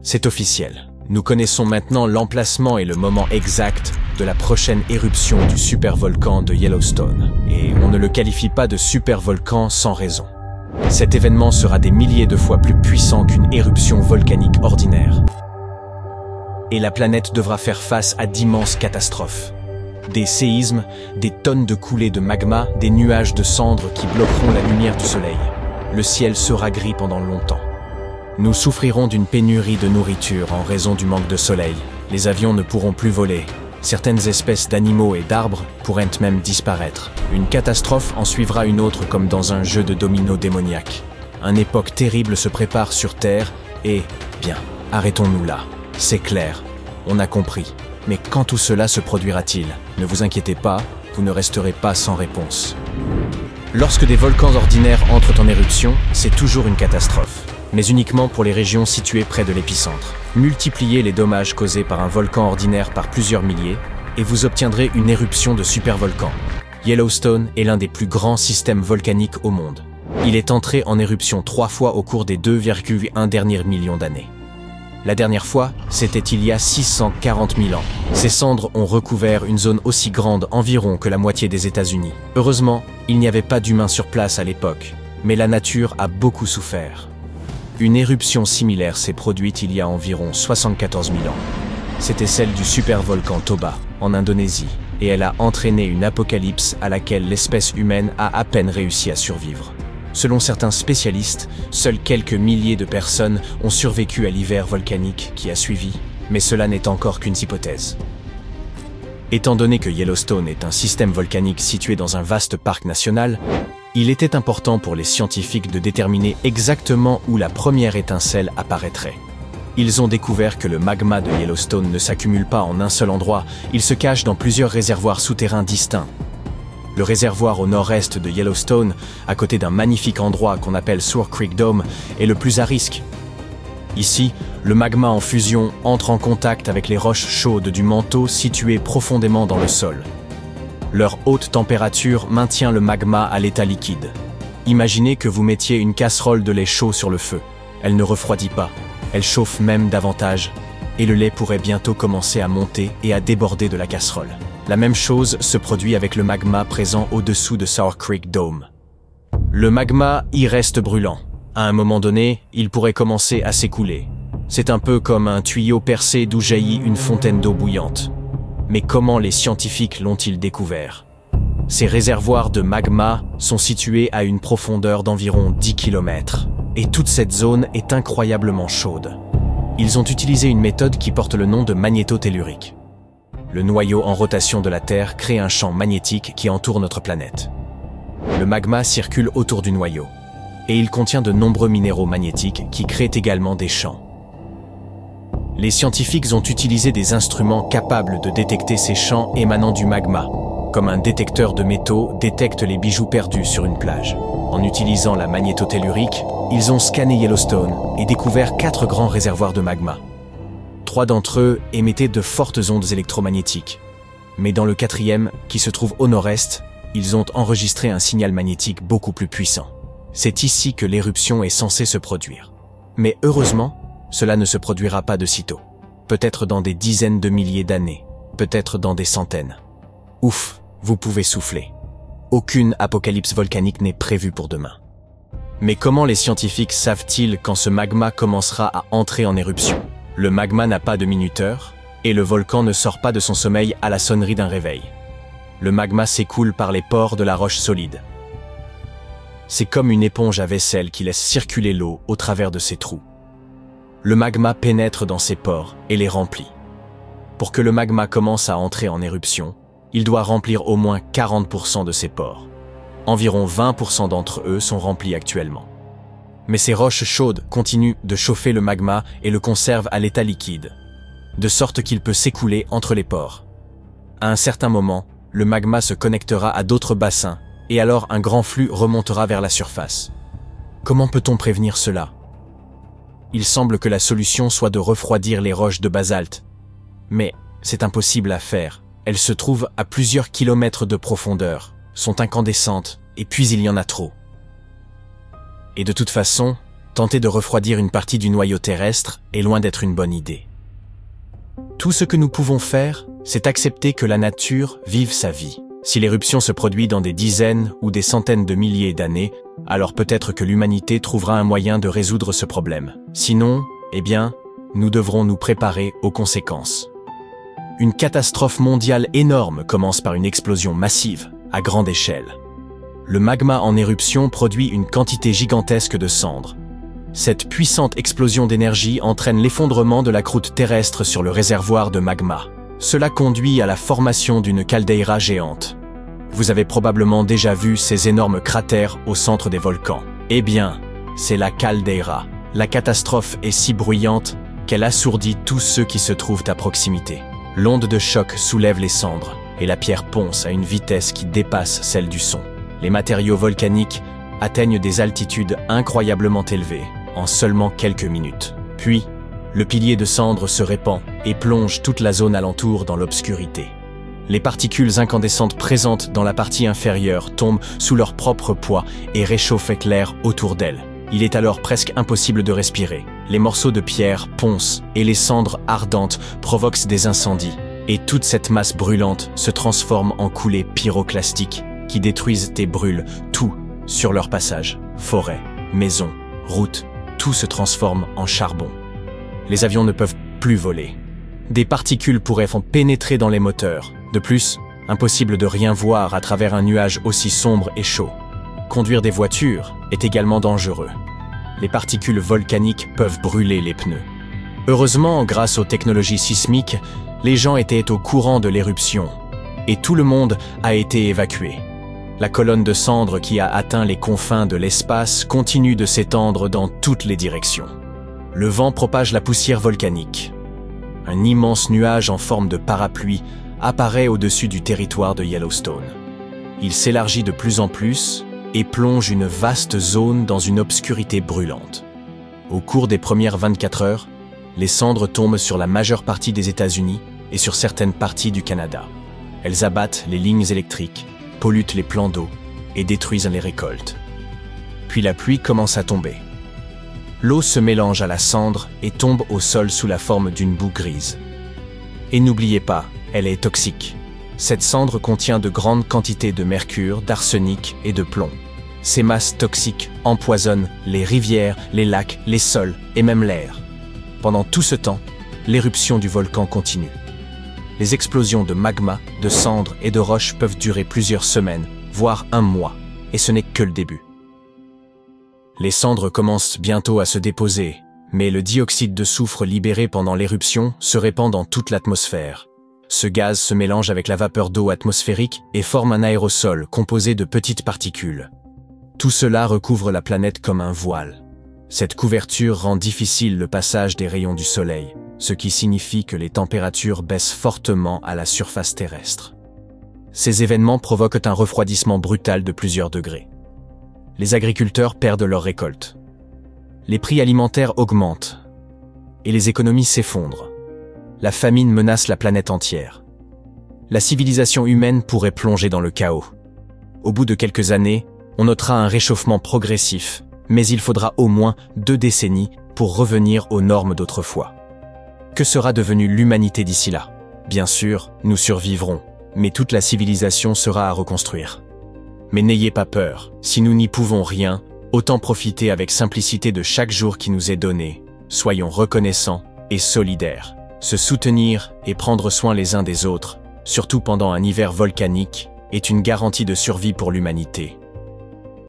C'est officiel. Nous connaissons maintenant l'emplacement et le moment exact de la prochaine éruption du supervolcan de Yellowstone. Et on ne le qualifie pas de supervolcan sans raison. Cet événement sera des milliers de fois plus puissant qu'une éruption volcanique ordinaire. Et la planète devra faire face à d'immenses catastrophes. Des séismes, des tonnes de coulées de magma, des nuages de cendres qui bloqueront la lumière du soleil. Le ciel sera gris pendant longtemps. Nous souffrirons d'une pénurie de nourriture en raison du manque de soleil. Les avions ne pourront plus voler. Certaines espèces d'animaux et d'arbres pourraient même disparaître. Une catastrophe en suivra une autre comme dans un jeu de dominos démoniaque. Une époque terrible se prépare sur Terre et, bien, arrêtons-nous là. C'est clair, on a compris. Mais quand tout cela se produira-t-il? Ne vous inquiétez pas, vous ne resterez pas sans réponse. Lorsque des volcans ordinaires entrent en éruption, c'est toujours une catastrophe. Mais uniquement pour les régions situées près de l'épicentre. Multipliez les dommages causés par un volcan ordinaire par plusieurs milliers, et vous obtiendrez une éruption de supervolcan. Yellowstone est l'un des plus grands systèmes volcaniques au monde. Il est entré en éruption 3 fois au cours des 2,1 derniers millions d'années. La dernière fois, c'était il y a 640 000 ans. Ces cendres ont recouvert une zone aussi grande environ que la moitié des États-Unis. Heureusement, il n'y avait pas d'humains sur place à l'époque, mais la nature a beaucoup souffert. Une éruption similaire s'est produite il y a environ 74 000 ans. C'était celle du supervolcan Toba, en Indonésie, et elle a entraîné une apocalypse à laquelle l'espèce humaine a à peine réussi à survivre. Selon certains spécialistes, seuls quelques milliers de personnes ont survécu à l'hiver volcanique qui a suivi, mais cela n'est encore qu'une hypothèse. Étant donné que Yellowstone est un système volcanique situé dans un vaste parc national, il était important pour les scientifiques de déterminer exactement où la première étincelle apparaîtrait. Ils ont découvert que le magma de Yellowstone ne s'accumule pas en un seul endroit, il se cache dans plusieurs réservoirs souterrains distincts. Le réservoir au nord-est de Yellowstone, à côté d'un magnifique endroit qu'on appelle Sour Creek Dome, est le plus à risque. Ici, le magma en fusion entre en contact avec les roches chaudes du manteau situées profondément dans le sol. Leur haute température maintient le magma à l'état liquide. Imaginez que vous mettiez une casserole de lait chaud sur le feu. Elle ne refroidit pas, elle chauffe même davantage, et le lait pourrait bientôt commencer à monter et à déborder de la casserole. La même chose se produit avec le magma présent au-dessous de Sour Creek Dome. Le magma y reste brûlant. À un moment donné, il pourrait commencer à s'écouler. C'est un peu comme un tuyau percé d'où jaillit une fontaine d'eau bouillante. Mais comment les scientifiques l'ont-ils découvert? Ces réservoirs de magma sont situés à une profondeur d'environ 10 km. Et toute cette zone est incroyablement chaude. Ils ont utilisé une méthode qui porte le nom de magnétotellurique. Le noyau en rotation de la Terre crée un champ magnétique qui entoure notre planète. Le magma circule autour du noyau. Et il contient de nombreux minéraux magnétiques qui créent également des champs. Les scientifiques ont utilisé des instruments capables de détecter ces champs émanant du magma, comme un détecteur de métaux détecte les bijoux perdus sur une plage. En utilisant la magnétotellurique, ils ont scanné Yellowstone et découvert 4 grands réservoirs de magma. 3 d'entre eux émettaient de fortes ondes électromagnétiques. Mais dans le 4e, qui se trouve au nord-est, ils ont enregistré un signal magnétique beaucoup plus puissant. C'est ici que l'éruption est censée se produire. Mais heureusement, cela ne se produira pas de sitôt. Peut-être dans des dizaines de milliers d'années, peut-être dans des centaines. Ouf, vous pouvez souffler. Aucune apocalypse volcanique n'est prévue pour demain. Mais comment les scientifiques savent-ils quand ce magma commencera à entrer en éruption? Le magma n'a pas de minuteur, et le volcan ne sort pas de son sommeil à la sonnerie d'un réveil. Le magma s'écoule par les pores de la roche solide. C'est comme une éponge à vaisselle qui laisse circuler l'eau au travers de ses trous. Le magma pénètre dans ces pores et les remplit. Pour que le magma commence à entrer en éruption, il doit remplir au moins 40% de ces pores. Environ 20% d'entre eux sont remplis actuellement. Mais ces roches chaudes continuent de chauffer le magma et le conservent à l'état liquide, de sorte qu'il peut s'écouler entre les pores. À un certain moment, le magma se connectera à d'autres bassins et alors un grand flux remontera vers la surface. Comment peut-on prévenir cela? Il semble que la solution soit de refroidir les roches de basalte. Mais c'est impossible à faire. Elles se trouvent à plusieurs kilomètres de profondeur, sont incandescentes, et puis il y en a trop. Et de toute façon, Tenter de refroidir une partie du noyau terrestre est loin d'être une bonne idée. Tout ce que nous pouvons faire, c'est accepter que la nature vive sa vie. Si l'éruption se produit dans des dizaines ou des centaines de milliers d'années, alors peut-être que l'humanité trouvera un moyen de résoudre ce problème. Sinon, eh bien, nous devrons nous préparer aux conséquences. Une catastrophe mondiale énorme commence par une explosion massive, à grande échelle. Le magma en éruption produit une quantité gigantesque de cendres. Cette puissante explosion d'énergie entraîne l'effondrement de la croûte terrestre sur le réservoir de magma. Cela conduit à la formation d'une caldeira géante. Vous avez probablement déjà vu ces énormes cratères au centre des volcans. Eh bien, c'est la caldeira. La catastrophe est si bruyante qu'elle assourdit tous ceux qui se trouvent à proximité. L'onde de choc soulève les cendres et la pierre ponce à une vitesse qui dépasse celle du son. Les matériaux volcaniques atteignent des altitudes incroyablement élevées en seulement quelques minutes. Puis, le pilier de cendres se répand et plonge toute la zone alentour dans l'obscurité. Les particules incandescentes présentes dans la partie inférieure tombent sous leur propre poids et réchauffent l'air autour d'elles. Il est alors presque impossible de respirer. Les morceaux de pierre poncent et les cendres ardentes provoquent des incendies. Et toute cette masse brûlante se transforme en coulées pyroclastiques qui détruisent et brûlent tout sur leur passage. Forêts, maisons, routes, tout se transforme en charbon. Les avions ne peuvent plus voler. Des particules pourraient pénétrer dans les moteurs. De plus, impossible de rien voir à travers un nuage aussi sombre et chaud. Conduire des voitures est également dangereux. Les particules volcaniques peuvent brûler les pneus. Heureusement, grâce aux technologies sismiques, les gens étaient au courant de l'éruption et tout le monde a été évacué. La colonne de cendres qui a atteint les confins de l'espace continue de s'étendre dans toutes les directions. Le vent propage la poussière volcanique. Un immense nuage en forme de parapluie apparaît au-dessus du territoire de Yellowstone. Il s'élargit de plus en plus et plonge une vaste zone dans une obscurité brûlante. Au cours des premières 24 heures, les cendres tombent sur la majeure partie des États-Unis et sur certaines parties du Canada. Elles abattent les lignes électriques, polluent les plans d'eau et détruisent les récoltes. Puis la pluie commence à tomber. L'eau se mélange à la cendre et tombe au sol sous la forme d'une boue grise. Et n'oubliez pas, elle est toxique. Cette cendre contient de grandes quantités de mercure, d'arsenic et de plomb. Ces masses toxiques empoisonnent les rivières, les lacs, les sols et même l'air. Pendant tout ce temps, l'éruption du volcan continue. Les explosions de magma, de cendres et de roches peuvent durer plusieurs semaines, voire un mois, et ce n'est que le début. Les cendres commencent bientôt à se déposer, mais le dioxyde de soufre libéré pendant l'éruption se répand dans toute l'atmosphère. Ce gaz se mélange avec la vapeur d'eau atmosphérique et forme un aérosol composé de petites particules. Tout cela recouvre la planète comme un voile. Cette couverture rend difficile le passage des rayons du soleil, ce qui signifie que les températures baissent fortement à la surface terrestre. Ces événements provoquent un refroidissement brutal de plusieurs degrés. Les agriculteurs perdent leurs récoltes. Les prix alimentaires augmentent et les économies s'effondrent. La famine menace la planète entière. La civilisation humaine pourrait plonger dans le chaos. Au bout de quelques années, on notera un réchauffement progressif, mais il faudra au moins 2 décennies pour revenir aux normes d'autrefois. Que sera devenue l'humanité d'ici là? Bien sûr, nous survivrons, mais toute la civilisation sera à reconstruire. Mais n'ayez pas peur, si nous n'y pouvons rien, autant profiter avec simplicité de chaque jour qui nous est donné. Soyons reconnaissants et solidaires. Se soutenir et prendre soin les uns des autres, surtout pendant un hiver volcanique, est une garantie de survie pour l'humanité.